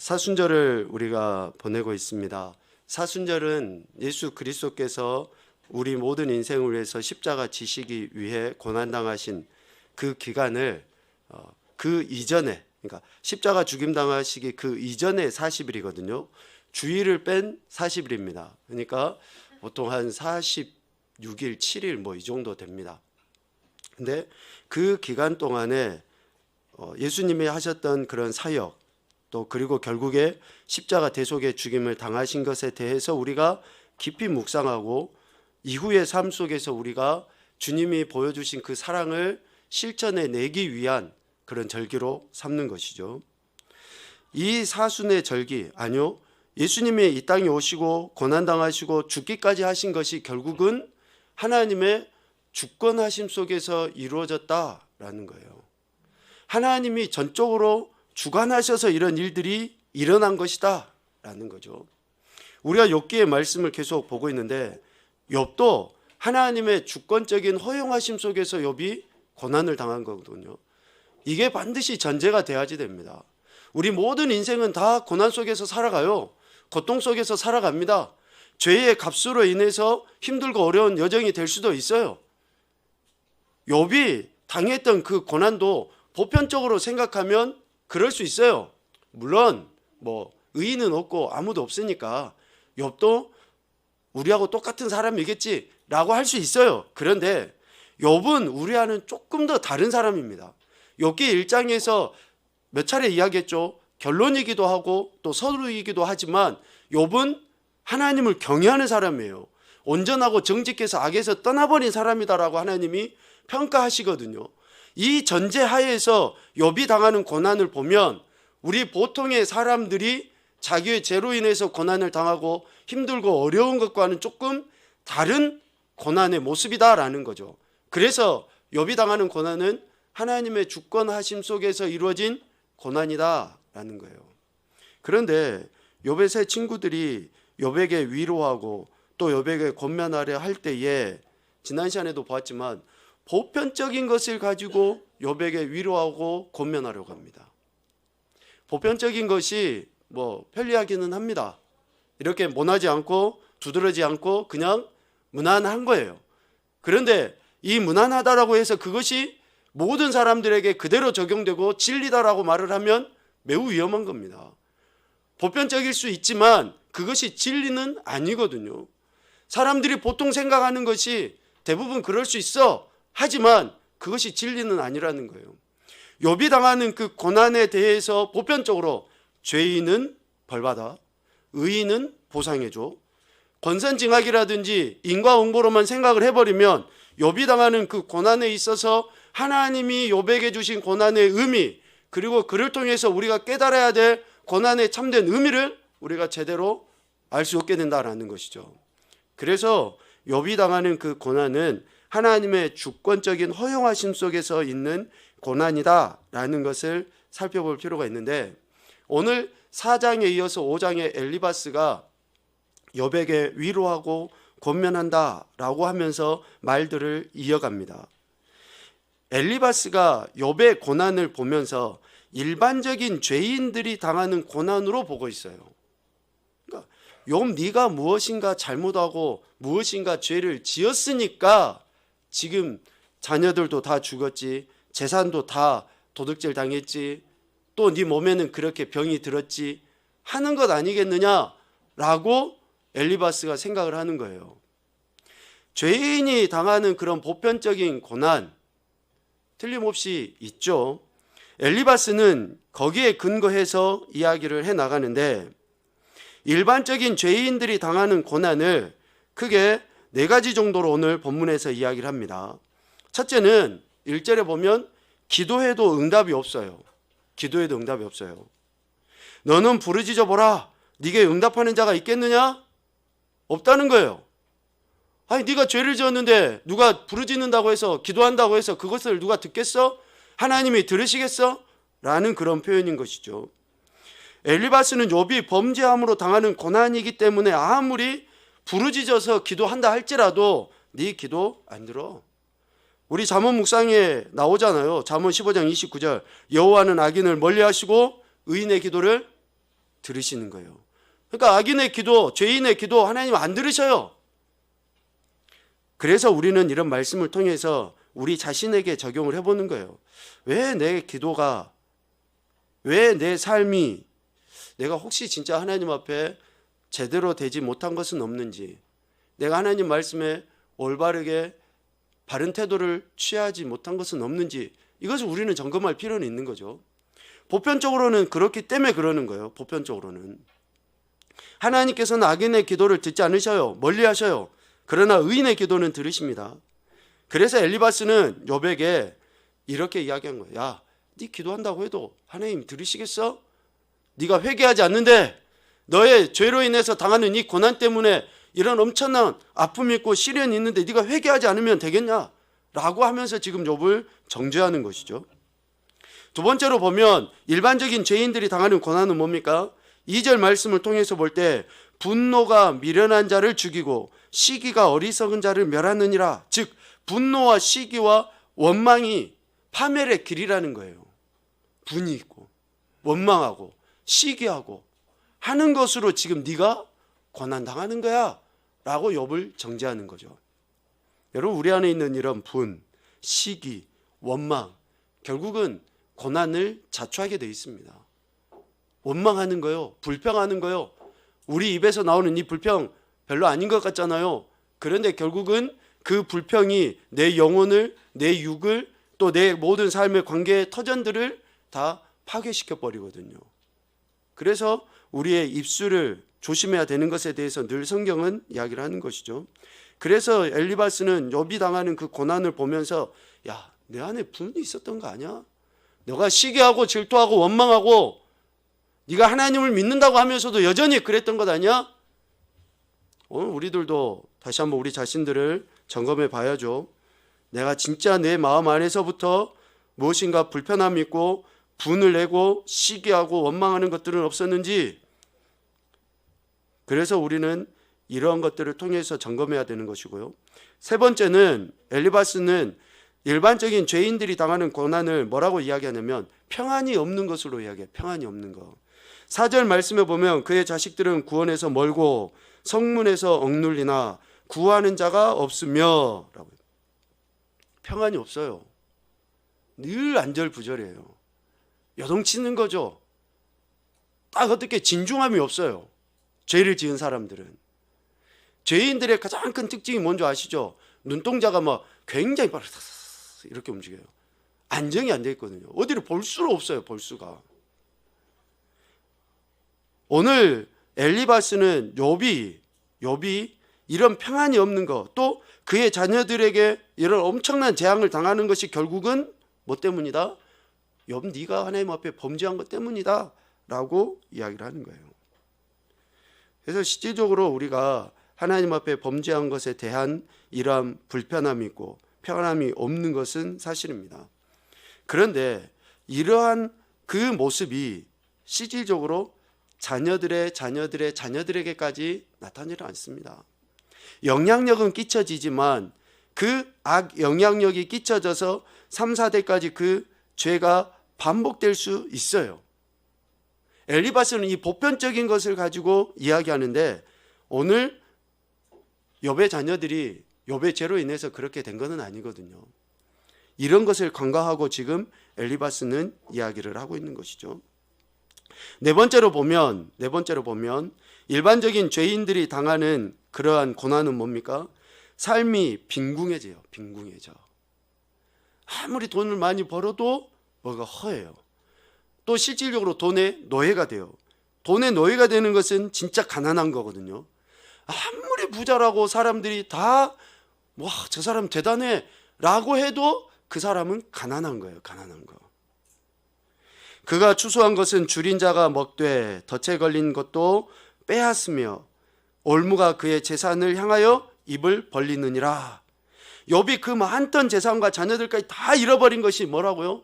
사순절을 우리가 보내고 있습니다. 사순절은 예수 그리스도께서 우리 모든 인생을 위해서 십자가 지시기 위해 고난당하신 그 기간을 그 이전에, 그러니까 십자가 죽임 당하시기 그 이전에 40일이거든요. 주일을 뺀 40일입니다. 그러니까 보통 한 46일, 7일 뭐 이 정도 됩니다. 근데 그 기간 동안에 예수님이 하셨던 그런 사역, 또 그리고 결국에 십자가 대속의 죽임을 당하신 것에 대해서 우리가 깊이 묵상하고 이후의 삶 속에서 우리가 주님이 보여주신 그 사랑을 실천해 내기 위한 그런 절기로 삼는 것이죠. 이 사순의 절기, 아니요, 예수님이 이 땅에 오시고 고난당하시고 죽기까지 하신 것이 결국은 하나님의 주권하심 속에서 이루어졌다라는 거예요. 하나님이 전적으로 주관하셔서 이런 일들이 일어난 것이다 라는 거죠. 우리가 욥기의 말씀을 계속 보고 있는데 욥도 하나님의 주권적인 허용하심 속에서 욥이 고난을 당한 거거든요. 이게 반드시 전제가 돼야지 됩니다. 우리 모든 인생은 다 고난 속에서 살아가요. 고통 속에서 살아갑니다. 죄의 값으로 인해서 힘들고 어려운 여정이 될 수도 있어요. 욥이 당했던 그 고난도 보편적으로 생각하면 그럴 수 있어요. 물론 뭐 의인은 없고 아무도 없으니까 욥도 우리하고 똑같은 사람이겠지라고 할 수 있어요. 그런데 욥은 우리와는 조금 더 다른 사람입니다. 욥기 1장에서 몇 차례 이야기했죠. 결론이기도 하고 또 서두이기도 하지만 욥은 하나님을 경외하는 사람이에요. 온전하고 정직해서 악에서 떠나버린 사람이다라고 하나님이 평가하시거든요. 이 전제하에서 욥이 당하는 고난을 보면 우리 보통의 사람들이 자기의 죄로 인해서 고난을 당하고 힘들고 어려운 것과는 조금 다른 고난의 모습이다라는 거죠. 그래서 욥이 당하는 고난은 하나님의 주권하심 속에서 이루어진 고난이다라는 거예요. 그런데 욥의 세 친구들이 욥에게 위로하고 또 욥에게 권면하려 할 때에 지난 시간에도 보았지만 보편적인 것을 가지고 욥에게 위로하고 권면하려고 합니다. 보편적인 것이 뭐 편리하기는 합니다. 이렇게 모나지 않고 두드러지 않고 그냥 무난한 거예요. 그런데 이 무난하다라고 해서 그것이 모든 사람들에게 그대로 적용되고 진리다라고 말을 하면 매우 위험한 겁니다. 보편적일 수 있지만 그것이 진리는 아니거든요. 사람들이 보통 생각하는 것이 대부분 그럴 수 있어. 하지만 그것이 진리는 아니라는 거예요. 욥이 당하는 그 고난에 대해서 보편적으로 죄인은 벌받아, 의인은 보상해줘, 권선징악이라든지 인과응보로만 생각을 해버리면 욥이 당하는 그 고난에 있어서 하나님이 욥에게 주신 고난의 의미, 그리고 그를 통해서 우리가 깨달아야 될 고난의 참된 의미를 우리가 제대로 알 수 없게 된다는 것이죠. 그래서 욥이 당하는 그 고난은 하나님의 주권적인 허용하심 속에서 있는 고난이다라는 것을 살펴볼 필요가 있는데, 오늘 4장에 이어서 5장에 엘리바스가 욥에게 위로하고 권면한다라고 하면서 말들을 이어갑니다. 엘리바스가 욥의 고난을 보면서 일반적인 죄인들이 당하는 고난으로 보고 있어요. 그러니까 욥 네가 무엇인가 잘못하고 무엇인가 죄를 지었으니까 지금 자녀들도 다 죽었지, 재산도 다 도둑질 당했지, 또 네 몸에는 그렇게 병이 들었지 하는 것 아니겠느냐라고 엘리바스가 생각을 하는 거예요. 죄인이 당하는 그런 보편적인 고난 틀림없이 있죠. 엘리바스는 거기에 근거해서 이야기를 해나가는데, 일반적인 죄인들이 당하는 고난을 크게 4가지 정도로 오늘 본문에서 이야기를 합니다. 첫째는 1절에 보면 기도해도 응답이 없어요. 기도해도 응답이 없어요. 너는 부르짖어 보라. 네게 응답하는 자가 있겠느냐? 없다는 거예요. 아니 네가 죄를 지었는데 누가 부르짖는다고 해서 기도한다고 해서 그것을 누가 듣겠어? 하나님이 들으시겠어? 라는 그런 표현인 것이죠. 엘리바스는 욥이 범죄함으로 당하는 고난이기 때문에 아무리 부르짖어서 기도한다 할지라도 네 기도 안 들어. 우리 잠언 묵상에 나오잖아요. 잠언 15장 29절 여호와는 악인을 멀리하시고 의인의 기도를 들으시는 거예요. 그러니까 악인의 기도, 죄인의 기도 하나님 안 들으셔요. 그래서 우리는 이런 말씀을 통해서 우리 자신에게 적용을 해보는 거예요. 왜 내 기도가, 왜 내 삶이, 내가 혹시 진짜 하나님 앞에 제대로 되지 못한 것은 없는지, 내가 하나님 말씀에 올바르게 바른 태도를 취하지 못한 것은 없는지, 이것을 우리는 점검할 필요는 있는 거죠. 보편적으로는 그렇기 때문에 그러는 거예요. 보편적으로는 하나님께서는 악인의 기도를 듣지 않으셔요. 멀리 하셔요. 그러나 의인의 기도는 들으십니다. 그래서 엘리바스는 욥에게 이렇게 이야기한 거예요. 야, 네 기도한다고 해도 하나님 들으시겠어? 네가 회개하지 않는데 너의 죄로 인해서 당하는 이 고난 때문에 이런 엄청난 아픔이 있고 시련이 있는데 네가 회개하지 않으면 되겠냐? 라고 하면서 지금 욥을 정죄하는 것이죠. 두 번째로 보면 일반적인 죄인들이 당하는 고난은 뭡니까? 2절 말씀을 통해서 볼 때 분노가 미련한 자를 죽이고 시기가 어리석은 자를 멸하느니라. 즉 분노와 시기와 원망이 파멸의 길이라는 거예요. 분이 있고 원망하고 시기하고 하는 것으로 지금 네가 고난당하는 거야 라고 욥을 정죄하는 거죠. 여러분, 우리 안에 있는 이런 분, 시기, 원망, 결국은 고난을 자초하게 되어 있습니다. 원망하는 거요, 불평하는 거요, 우리 입에서 나오는 이 불평 별로 아닌 것 같잖아요. 그런데 결국은 그 불평이 내 영혼을, 내 육을, 또 내 모든 삶의 관계의 터전들을 다 파괴시켜 버리거든요. 그래서 우리의 입술을 조심해야 되는 것에 대해서 늘 성경은 이야기를 하는 것이죠. 그래서 엘리바스는 욥이 당하는 그 고난을 보면서 야, 내 안에 분이 있었던 거 아니야? 너가 시기하고 질투하고 원망하고 네가 하나님을 믿는다고 하면서도 여전히 그랬던 것 아니야? 오늘 우리들도 다시 한번 우리 자신들을 점검해 봐야죠. 내가 진짜 내 마음 안에서부터 무엇인가 불편함이 있고 분을 내고 시기하고 원망하는 것들은 없었는지, 그래서 우리는 이러한 것들을 통해서 점검해야 되는 것이고요. 세 번째는 엘리바스는 일반적인 죄인들이 당하는 고난을 뭐라고 이야기하냐면 평안이 없는 것으로 이야기해요. 평안이 없는 것. 4절 말씀에 보면 그의 자식들은 구원에서 멀고 성문에서 억눌리나 구하는 자가 없으며 라고. 평안이 없어요. 늘 안절부절해요. 요동치는 거죠. 딱 어떻게 진중함이 없어요. 죄를 지은 사람들은. 죄인들의 가장 큰 특징이 뭔지 아시죠? 눈동자가 막 굉장히 이렇게 움직여요. 안정이 안 돼 있거든요. 어디를 볼 수가 없어요. 볼 수가. 오늘 엘리바스는 욥이 이런 평안이 없는 것, 또 그의 자녀들에게 이런 엄청난 재앙을 당하는 것이 결국은 뭐 때문이다? 욥, 네가 하나님 앞에 범죄한 것 때문이다 라고 이야기를 하는 거예요. 그래서 실질적으로 우리가 하나님 앞에 범죄한 것에 대한 이러한 불편함이 있고 평안함이 없는 것은 사실입니다. 그런데 이러한 그 모습이 실질적으로 자녀들에게까지 나타나지 않습니다. 영향력은 끼쳐지지만 그 악 영향력이 끼쳐져서 3, 4대까지 그 죄가 반복될 수 있어요. 엘리바스는 이 보편적인 것을 가지고 이야기하는데 오늘 욥의 자녀들이 욥의 죄로 인해서 그렇게 된 것은 아니거든요. 이런 것을 간과하고 지금 엘리바스는 이야기를 하고 있는 것이죠. 네 번째로 보면 일반적인 죄인들이 당하는 그러한 고난은 뭡니까? 삶이 빈궁해져요. 빈궁해져. 아무리 돈을 많이 벌어도 뭐가 허해요. 또 실질적으로 돈의 노예가 돼요. 돈의 노예가 되는 것은 진짜 가난한 거거든요. 아무리 부자라고 사람들이 다 와, 저 사람 대단해 라고 해도 그 사람은 가난한 거예요. 가난한 거. 그가 추수한 것은 줄인 자가 먹되 덫에 걸린 것도 빼앗으며 올무가 그의 재산을 향하여 입을 벌리느니라. 욥이 그 많던 재산과 자녀들까지 다 잃어버린 것이 뭐라고요?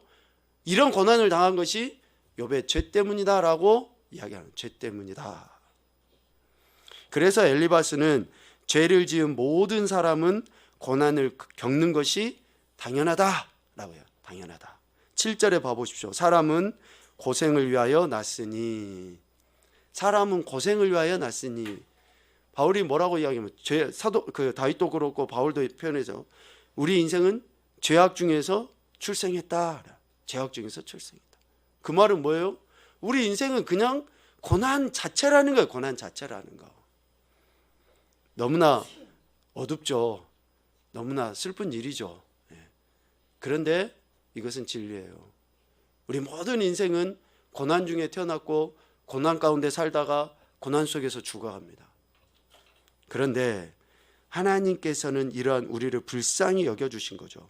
이런 고난을 당한 것이 욥의 죄 때문이다라고 이야기하는, 죄 때문이다. 그래서 엘리바스는 죄를 지은 모든 사람은 고난을 겪는 것이 당연하다라고 해요. 당연하다. 7절에 봐보십시오. 사람은 고생을 위하여 났으니. 사람은 고생을 위하여 났으니, 바울이 뭐라고 이야기하면 다윗도 그렇고 바울도 표현해서 우리 인생은 죄악 중에서 출생했다. 죄악 중에서 출생했다. 그 말은 뭐예요? 우리 인생은 그냥 고난 자체라는 거예요. 고난 자체라는 거. 너무나 어둡죠. 너무나 슬픈 일이죠. 그런데 이것은 진리예요. 우리 모든 인생은 고난 중에 태어났고 고난 가운데 살다가 고난 속에서 죽어갑니다. 그런데 하나님께서는 이러한 우리를 불쌍히 여겨주신 거죠.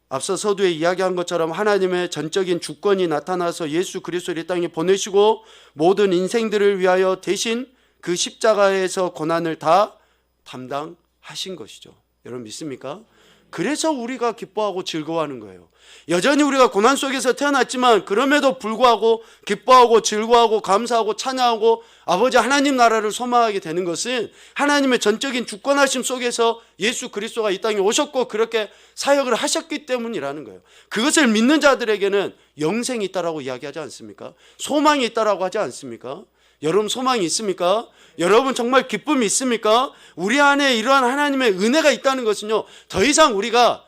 앞서 서두에 이야기한 것처럼 하나님의 전적인 주권이 나타나서 예수 그리스도를 이 땅에 보내시고 모든 인생들을 위하여 대신 그 십자가에서 고난을 다 담당하신 것이죠. 여러분 믿습니까? 그래서 우리가 기뻐하고 즐거워하는 거예요. 여전히 우리가 고난 속에서 태어났지만 그럼에도 불구하고 기뻐하고 즐거워하고 감사하고 찬양하고 아버지 하나님 나라를 소망하게 되는 것은 하나님의 전적인 주권하심 속에서 예수 그리스도가 이 땅에 오셨고 그렇게 사역을 하셨기 때문이라는 거예요. 그것을 믿는 자들에게는 영생이 있다라고 이야기하지 않습니까? 소망이 있다라고 하지 않습니까? 여러분 소망이 있습니까? 여러분 정말 기쁨이 있습니까? 우리 안에 이러한 하나님의 은혜가 있다는 것은요, 더 이상 우리가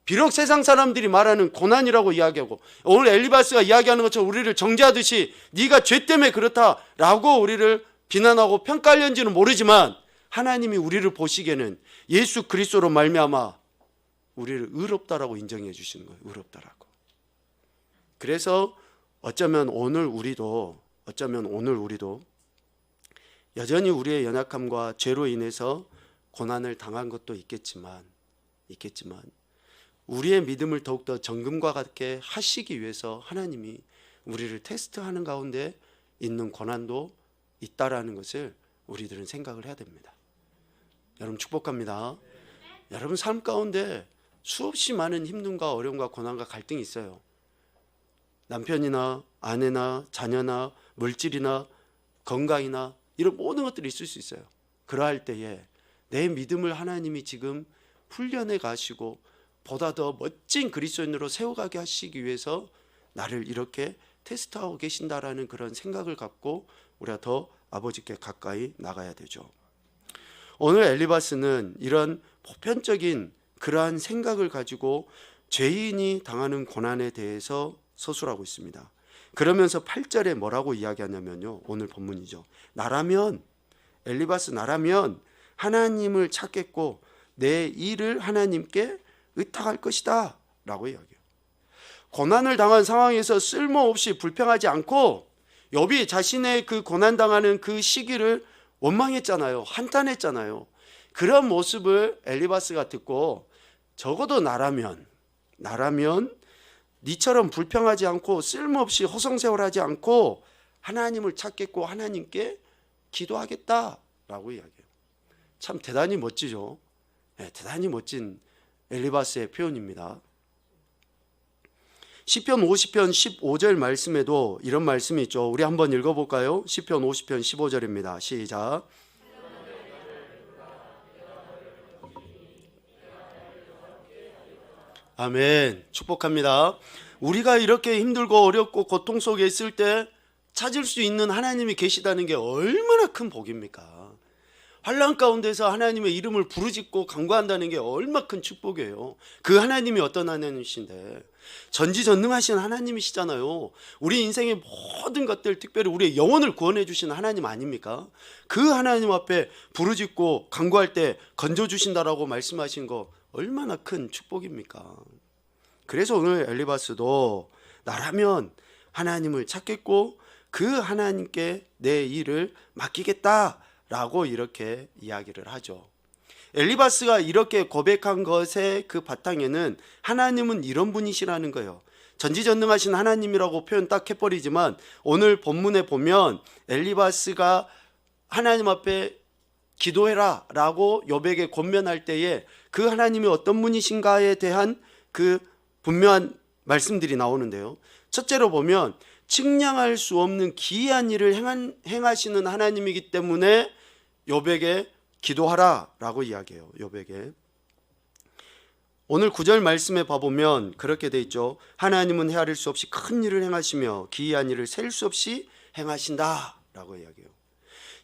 비록 세상 사람들이 말하는 고난이라고 이야기하고 오늘 엘리바스가 이야기하는 것처럼 우리를 정죄하듯이 네가 죄 때문에 그렇다라고 우리를 비난하고 평가할는지는 모르지만 하나님이 우리를 보시기에는 예수 그리스도로 말미암아 우리를 의롭다라고 인정해 주시는 거예요. 의롭다라고. 그래서 어쩌면 오늘 우리도 여전히 우리의 연약함과 죄로 인해서 고난을 당한 것도 있겠지만 우리의 믿음을 더욱더 정금과 같게 하시기 위해서 하나님이 우리를 테스트하는 가운데 있는 고난도 있다라는 것을 우리들은 생각을 해야 됩니다. 여러분 축복합니다. 여러분 삶 가운데 수없이 많은 힘듦과 어려움과 고난과 갈등이 있어요. 남편이나 아내나 자녀나 물질이나 건강이나 이런 모든 것들이 있을 수 있어요. 그러할 때에 내 믿음을 하나님이 지금 훈련해 가시고 보다 더 멋진 그리스도인으로 세워가게 하시기 위해서 나를 이렇게 테스트하고 계신다라는 그런 생각을 갖고 우리가 더 아버지께 가까이 나가야 되죠. 오늘 엘리바스는 이런 보편적인 그러한 생각을 가지고 죄인이 당하는 고난에 대해서 서술하고 있습니다. 그러면서 8절에 뭐라고 이야기하냐면요, 오늘 본문이죠. 엘리바스 나라면 하나님을 찾겠고 내 일을 하나님께 의탁할 것이다 라고 이야기해요. 고난을 당한 상황에서 쓸모없이 불평하지 않고 욥이 자신의 그 고난당하는 그 시기를 원망했잖아요. 한탄했잖아요. 그런 모습을 엘리바스가 듣고 적어도 나라면 니처럼 불평하지 않고 쓸모없이 허송세월하지 않고 하나님을 찾겠고 하나님께 기도하겠다라고 이야기해요. 참 대단히 멋지죠. 네, 대단히 멋진 엘리바스의 표현입니다. 시편 50편 15절 말씀에도 이런 말씀이 있죠. 우리 한번 읽어볼까요? 시편 50편 15절입니다. 시작. 아멘. 축복합니다. 우리가 이렇게 힘들고 어렵고 고통 속에 있을 때 찾을 수 있는 하나님이 계시다는 게 얼마나 큰 복입니까? 환난 가운데서 하나님의 이름을 부르짖고 간구한다는 게 얼마나 큰 축복이에요. 그 하나님이 어떤 하나님이신데 전지전능하신 하나님이시잖아요. 우리 인생의 모든 것들, 특별히 우리의 영혼을 구원해 주시는 하나님 아닙니까? 그 하나님 앞에 부르짖고 간구할 때 건져주신다라고 말씀하신 거 얼마나 큰 축복입니까? 그래서 오늘 엘리바스도 나라면 하나님을 찾겠고 그 하나님께 내 일을 맡기겠다라고 이렇게 이야기를 하죠. 엘리바스가 이렇게 고백한 것의 그 바탕에는 하나님은 이런 분이시라는 거예요. 전지전능하신 하나님이라고 표현 딱 해버리지만 오늘 본문에 보면 엘리바스가 하나님 앞에 기도해라 라고 욥에게 권면할 때에 그 하나님이 어떤 분이신가에 대한 그 분명한 말씀들이 나오는데요. 첫째로 보면 측량할 수 없는 기이한 일을 행하시는 하나님이기 때문에 욥에게 기도하라 라고 이야기해요. 욥에게. 오늘 9절 말씀에 봐보면 그렇게 돼 있죠. 하나님은 헤아릴 수 없이 큰 일을 행하시며 기이한 일을 셀 수 없이 행하신다 라고 이야기해요.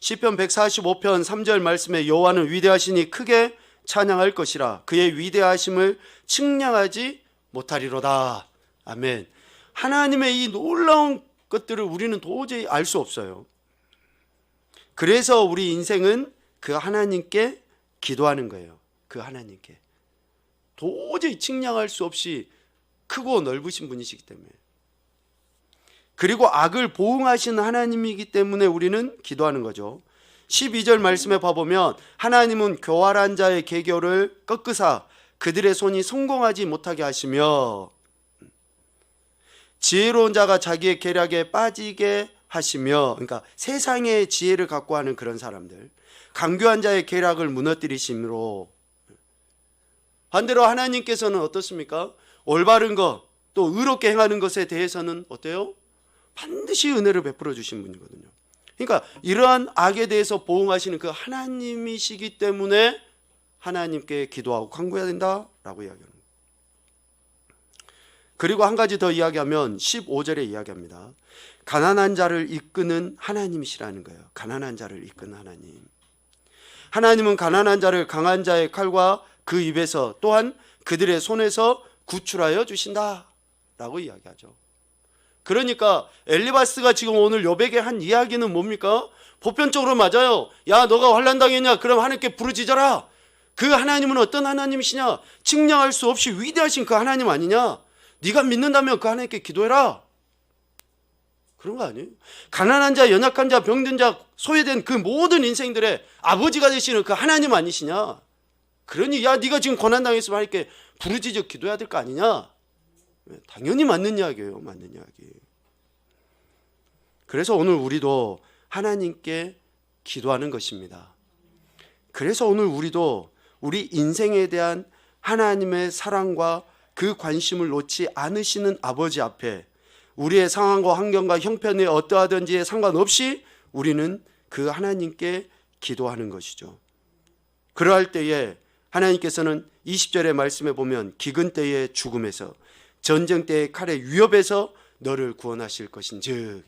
시편 145편 3절 말씀에 여호와는 위대하시니 크게 찬양할 것이라 그의 위대하심을 측량하지 못하리로다. 아멘. 하나님의 이 놀라운 것들을 우리는 도저히 알 수 없어요. 그래서 우리 인생은 그 하나님께 기도하는 거예요. 그 하나님께. 도저히 측량할 수 없이 크고 넓으신 분이시기 때문에. 그리고 악을 보응하시는 하나님이기 때문에 우리는 기도하는 거죠. 12절 말씀에 봐보면 하나님은 교활한 자의 계교를 꺾으사 그들의 손이 성공하지 못하게 하시며 지혜로운 자가 자기의 계략에 빠지게 하시며, 그러니까 세상의 지혜를 갖고 하는 그런 사람들, 강교한 자의 계략을 무너뜨리심으로. 반대로 하나님께서는 어떻습니까? 올바른 것, 또 의롭게 행하는 것에 대해서는 어때요? 반드시 은혜를 베풀어 주신 분이거든요. 그러니까 이러한 악에 대해서 보응하시는 그 하나님이시기 때문에 하나님께 기도하고 간구해야 된다라고 이야기합니다. 그리고 한 가지 더 이야기하면 15절에 이야기합니다. 가난한 자를 이끄는 하나님이시라는 거예요. 가난한 자를 이끄는 하나님. 하나님은 가난한 자를 강한 자의 칼과 그 입에서 또한 그들의 손에서 구출하여 주신다라고 이야기하죠. 그러니까 엘리바스가 지금 오늘 욥에게 한 이야기는 뭡니까? 보편적으로 맞아요. 야, 너가 환난당했냐? 그럼 하나님께 부르짖어라. 그 하나님은 어떤 하나님이시냐? 측량할 수 없이 위대하신 그 하나님 아니냐? 네가 믿는다면 그 하나님께 기도해라. 그런 거 아니에요? 가난한 자, 연약한 자, 병든 자, 소외된 그 모든 인생들의 아버지가 되시는 그 하나님 아니시냐? 그러니 야, 네가 지금 고난당했으면 하나님께 부르짖어 기도해야 될 거 아니냐? 당연히 맞는 이야기예요. 맞는 이야기. 그래서 오늘 우리도 하나님께 기도하는 것입니다. 그래서 오늘 우리도 우리 인생에 대한 하나님의 사랑과 그 관심을 놓지 않으시는 아버지 앞에 우리의 상황과 환경과 형편에 어떠하든지에 상관없이 우리는 그 하나님께 기도하는 것이죠. 그러할 때에 하나님께서는 20절의 말씀에 보면 기근 때의 죽음에서 전쟁 때의 칼의 위협에서 너를 구원하실 것인즉,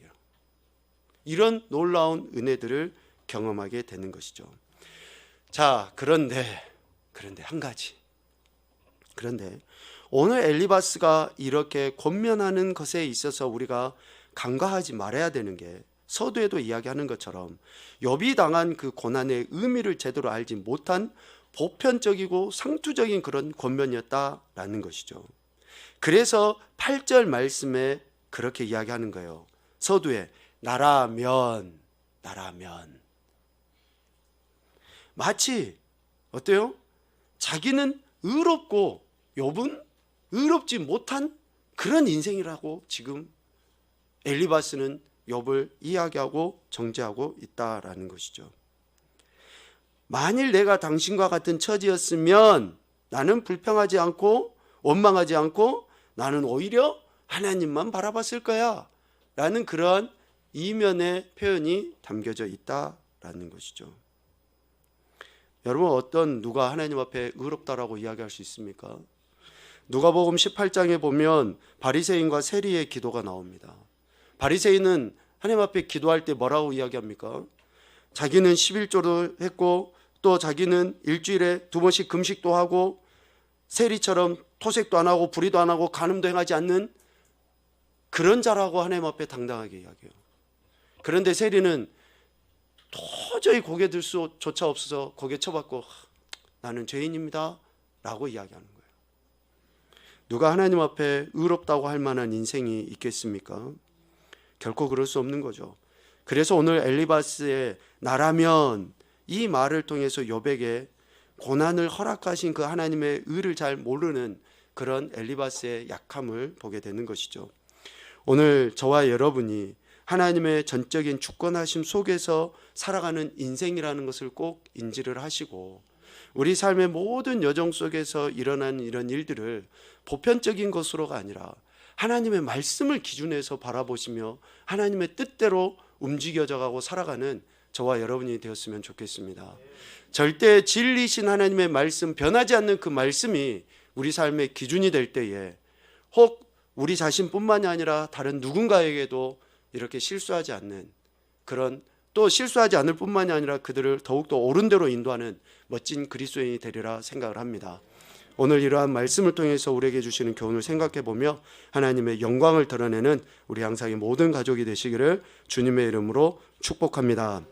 이런 놀라운 은혜들을 경험하게 되는 것이죠. 자, 그런데 한 가지. 그런데 오늘 엘리바스가 이렇게 권면하는 것에 있어서 우리가 간과하지 말아야 되는 게, 서두에도 이야기하는 것처럼 욥이 당한 그 고난의 의미를 제대로 알지 못한 보편적이고 상투적인 그런 권면이었다라는 것이죠. 그래서 8절 말씀에 그렇게 이야기하는 거예요. 서두에 나라면 마치 어때요? 자기는 의롭고 욥은 의롭지 못한 그런 인생이라고 지금 엘리바스는 욥을 이야기하고 정죄하고 있다라는 것이죠. 만일 내가 당신과 같은 처지였으면 나는 불평하지 않고 원망하지 않고 나는 오히려 하나님만 바라봤을 거야 라는 그러한 이면의 표현이 담겨져 있다라는 것이죠. 여러분, 누가 하나님 앞에 의롭다라고 이야기할 수 있습니까? 누가복음 18장에 보면 바리새인과 세리의 기도가 나옵니다. 바리새인은 하나님 앞에 기도할 때 뭐라고 이야기합니까? 자기는 11조도 했고 또 자기는 일주일에 2번씩 금식도 하고 세리처럼 토색도 안 하고 불의도 안 하고 간음도 행하지 않는 그런 자라고 하나님 앞에 당당하게 이야기해요. 그런데 세리는 도저히 고개 들 수조차 없어서 고개 쳐박고 나는 죄인입니다 라고 이야기하는 거예요. 누가 하나님 앞에 의롭다고 할 만한 인생이 있겠습니까? 결코 그럴 수 없는 거죠. 그래서 오늘 엘리바스의 나라면, 이 말을 통해서 욥에게 고난을 허락하신 그 하나님의 의를 잘 모르는 그런 엘리바스의 약함을 보게 되는 것이죠. 오늘 저와 여러분이 하나님의 전적인 주권하심 속에서 살아가는 인생이라는 것을 꼭 인지를 하시고, 우리 삶의 모든 여정 속에서 일어난 이런 일들을 보편적인 것으로가 아니라 하나님의 말씀을 기준해서 바라보시며 하나님의 뜻대로 움직여져 가고 살아가는 저와 여러분이 되었으면 좋겠습니다. 절대 진리신 하나님의 말씀, 변하지 않는 그 말씀이 우리 삶의 기준이 될 때에 혹 우리 자신뿐만이 아니라 다른 누군가에게도 이렇게 실수하지 않는 그런 또 실수하지 않을 뿐만이 아니라 그들을 더욱더 옳은 대로 인도하는 멋진 그리스도인이 되리라 생각을 합니다. 오늘 이러한 말씀을 통해서 우리에게 주시는 교훈을 생각해 보며 하나님의 영광을 드러내는 우리 항상의 모든 가족이 되시기를 주님의 이름으로 축복합니다.